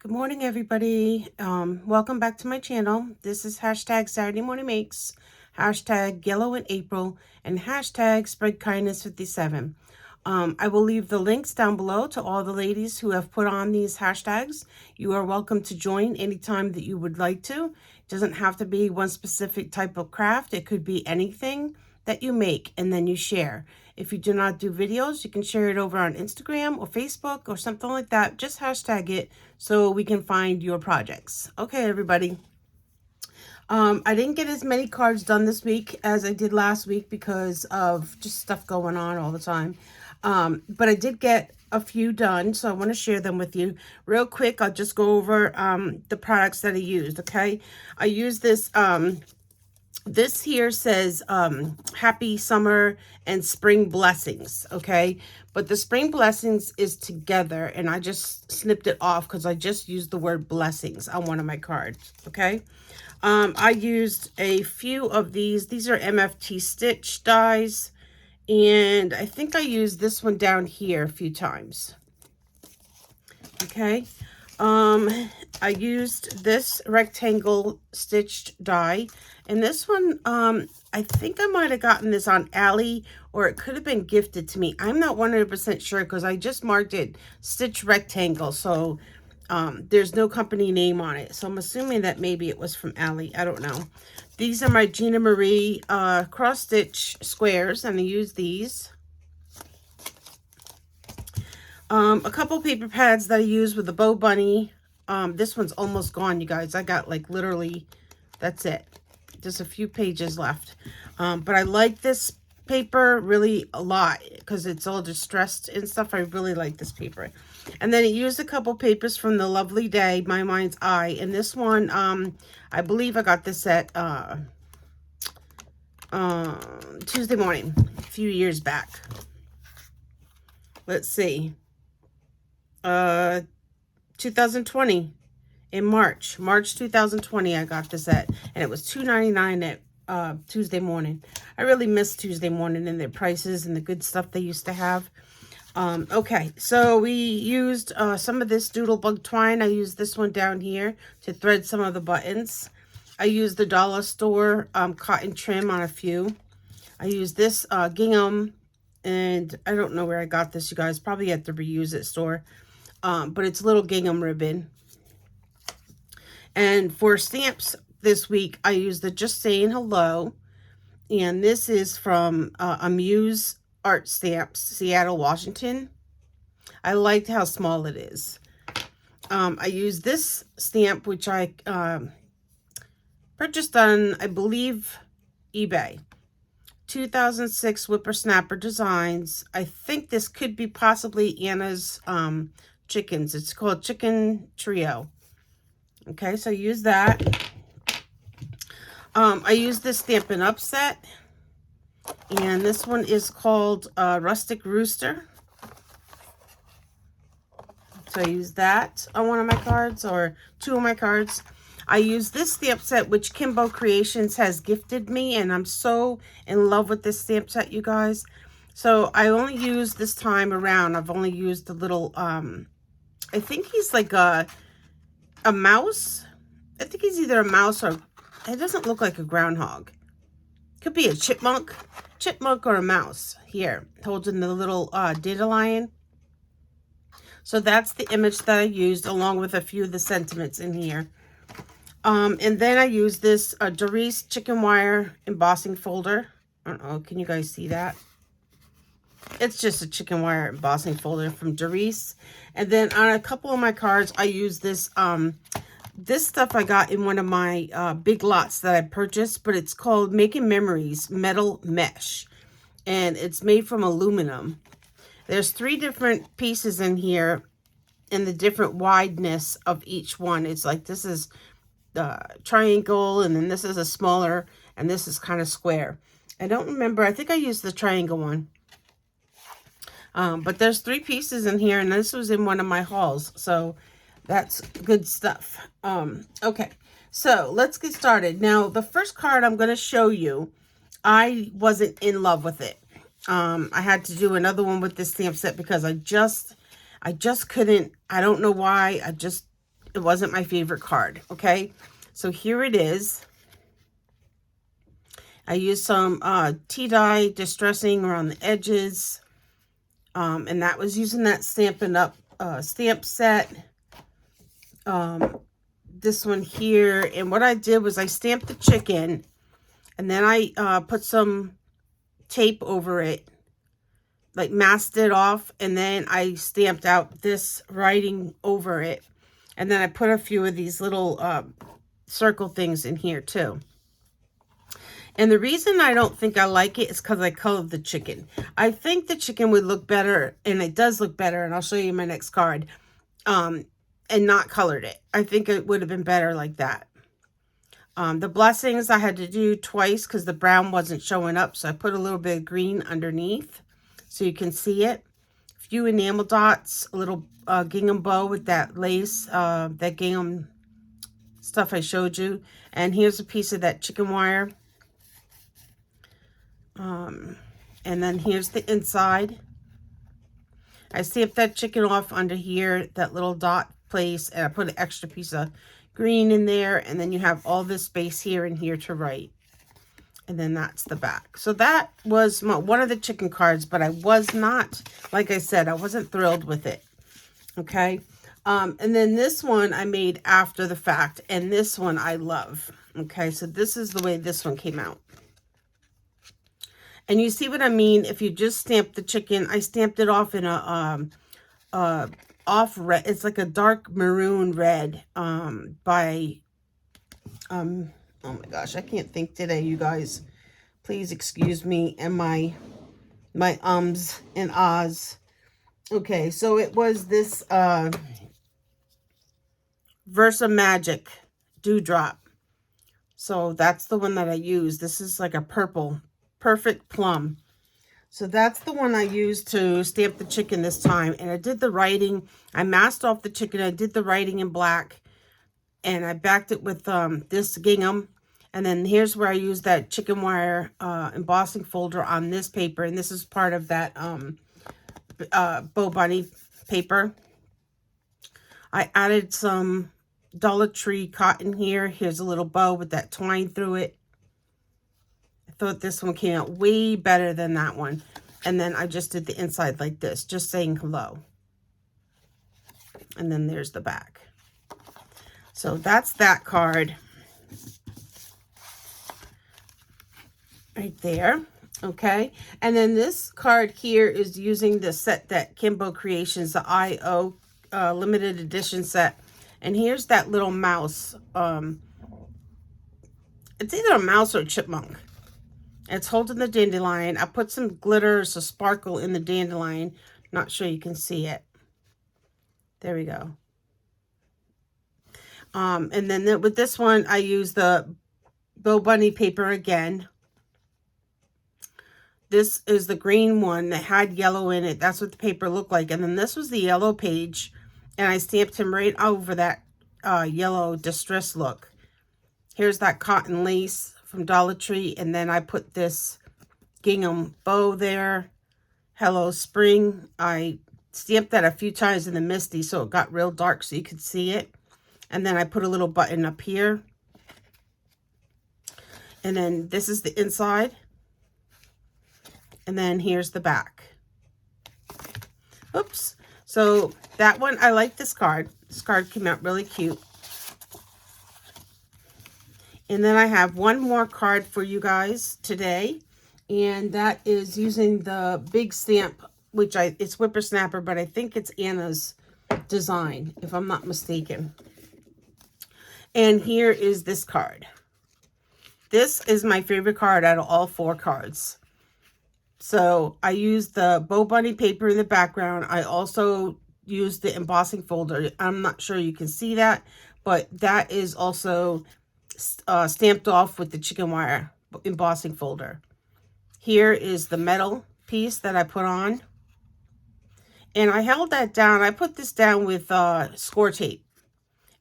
Good morning, everybody. Welcome back to my channel. This is hashtag Saturday Morning Makes, hashtag Yellow in April, and hashtag Spread Kindness 57. I will leave the links down below to all the ladies who have put on these hashtags. You are welcome to join anytime that you would like to. It doesn't have to be one specific type of craft. It could be anything that you make and then you share. If you do not do videos, you can share it over on Instagram or Facebook or something like that. Just hashtag it so we can find your projects. Okay, everybody. I didn't get as many cards done this week as I did last week because of just stuff going on all the time. But I did get a few done, so I want to share them with you. Real quick, I'll just go over the products that I used, okay? I used this... This here says happy summer and spring blessings, okay? But the spring blessings is together, and I just snipped it off because I just used the word blessings on one of my cards, okay? I used a few of these. These are MFT stitch dies, and I think I used this one down here a few times, okay? I used this rectangle stitched die, and this one, I think I might have gotten this on Ally, or it could have been gifted to me. I'm not 100% sure because I just marked it stitch rectangle, so there's no company name on it. So I'm assuming that maybe it was from Ally. I don't know. These are my Gina Marie cross stitch squares, and I use these. A couple paper pads that I use with the Bow Bunny. This one's almost gone, you guys. I got like literally, that's it. Just a few pages left. But I like this paper really a lot because it's all distressed and stuff. I really like this paper. And then I used a couple papers from the Lovely Day, My Mind's Eye. And this one, I believe I got this at Tuesday Morning a few years back. Let's see. 2020 in March 2020 I got this at, and it was $2.99 at Tuesday Morning. I really miss Tuesday Morning and their prices and the good stuff they used to have. Okay, so we used some of this Doodlebug twine. I used this one down here to thread some of the buttons. I used the dollar store cotton trim on a few. I used this gingham, and I don't know where I got this, you guys, probably at the Reuse It store. But it's little gingham ribbon. And for stamps this week, I used the Just Saying Hello. And this is from Amuse Art Stamps, Seattle, Washington. I liked how small it is. I used this stamp, which I purchased on, I believe, eBay. 2006 Whippersnapper Designs. I think this could be possibly Anna's chickens. It's called Chicken Trio. Okay, so use that. I use this Stampin' Up set, and this one is called Rustic Rooster. So I use that on one of my cards, or two of my cards. I use this stamp set, which Kimbo Creations has gifted me, and I'm so in love with this stamp set, you guys. So I only used this time around, I've only used the little I think he's like a mouse. I think he's either a mouse or, it doesn't look like a groundhog. Could be a chipmunk or a mouse here, holding the little dandelion. So that's the image that I used, along with a few of the sentiments in here. And then I used this Doris chicken wire embossing folder. I don't know, can you guys see that? It's just a chicken wire embossing folder from Doris. And then on a couple of my cards, I use this this stuff I got in one of my big lots that I purchased, but it's called Making Memories Metal Mesh, and it's made from aluminum. There's 3 different pieces in here and the different wideness of each one. It's like this is the triangle, and then this is a smaller, and this is kind of square. I don't remember. I think I used the triangle one. But there's 3 pieces in here, and this was in one of my hauls, so that's good stuff. Okay, so let's get started. Now, the first card I'm going to show you, I wasn't in love with it. I had to do another one with this stamp set because I just couldn't. I don't know why. it wasn't my favorite card, okay? So here it is. I used some tea dye distressing around the edges. And that was using that Stampin' Up! Stamp set. This one here. And what I did was I stamped the chicken. And then I put some tape over it. Like masked it off. And then I stamped out this writing over it. And then I put a few of these little circle things in here too. And the reason I don't think I like it is because I colored the chicken. I think the chicken would look better, and it does look better, and I'll show you my next card, and not colored it. I think it would have been better like that. The blessings I had to do twice because the brown wasn't showing up, so I put a little bit of green underneath so you can see it. A few enamel dots, a little gingham bow with that lace, that gingham stuff I showed you. And here's a piece of that chicken wire. And then here's the inside. I stamped that chicken off under here, that little dot place, and I put an extra piece of green in there, and then you have all this space here and here to write. And then that's the back. So that was one of the chicken cards, but I was not, like I said, I wasn't thrilled with it. Okay. And then this one I made after the fact, and this one I love. Okay, so this is the way this one came out. And you see what I mean? If you just stamp the chicken, I stamped it off in a off red. It's like a dark maroon red by oh my gosh, I can't think today, you guys. Please excuse me and my ums and ahs. Okay, so it was this Versa Magic Dewdrop. So that's the one that I used. This is like a purple. Perfect Plum. So that's the one I used to stamp the chicken this time. And I did the writing. I masked off the chicken. I did the writing in black. And I backed it with this gingham. And then here's where I used that chicken wire embossing folder on this paper. And this is part of that Bo Bunny paper. I added some Dollar Tree cotton here. Here's a little bow with that twine through it. Thought this one came out way better than that one. And then I just did the inside like this, just saying hello. And then there's the back. So that's that card right there. Okay. And then this card here is using the set that Kimbo Creations, the I.O. Limited edition set. And here's that little mouse. It's either a mouse or a chipmunk. It's holding the dandelion. I put some glitter, some sparkle in the dandelion. Not sure you can see it. There we go. And then with this one, I used the Bo Bunny paper again. This is the green one that had yellow in it. That's what the paper looked like. And then this was the yellow page. And I stamped him right over that yellow distress look. Here's that cotton lace from Dollar Tree, and then I put this gingham bow there. Hello Spring. I stamped that a few times in the Misty so it got real dark so you could see it. And then I put a little button up here. And then this is the inside. And then here's the back. Oops. So that one, I like this card. This card came out really cute. And then I have one more card for you guys today. And that is using the big stamp, which it's Whippersnapper, but I think it's Anna's design, if I'm not mistaken. And here is this card. This is my favorite card out of all 4 cards. So I used the Bo Bunny paper in the background. I also used the embossing folder. I'm not sure you can see that, but that is also stamped off with the chicken wire embossing folder. Here is the metal piece that I put on. And I held that down. I put this down with score tape.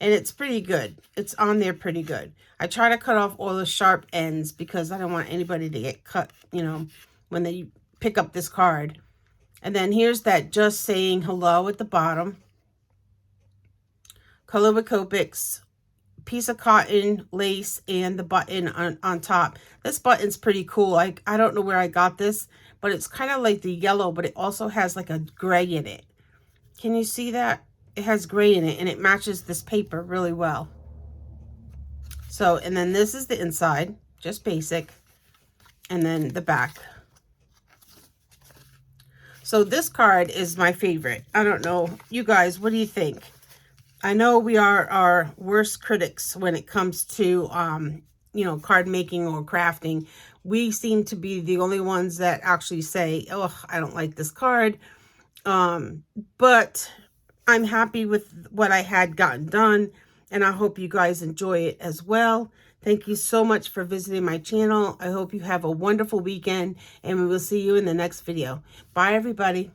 And it's pretty good. It's on there pretty good. I try to cut off all the sharp ends because I don't want anybody to get cut, you know, when they pick up this card. And then here's that just saying hello at the bottom. Color with Copics, piece of cotton, lace, and the button on top. This button's pretty cool. I don't know where I got this, but it's kind of like the yellow, but it also has like a gray in it. Can you see that? It has gray in it, and it matches this paper really well. So, and then this is the inside, just basic, and then the back. So this card is my favorite. I don't know. You guys, what do you think? I know we are our worst critics when it comes to, you know, card making or crafting. We seem to be the only ones that actually say, oh, I don't like this card. But I'm happy with what I had gotten done, and I hope you guys enjoy it as well. Thank you so much for visiting my channel. I hope you have a wonderful weekend, and we will see you in the next video. Bye, everybody.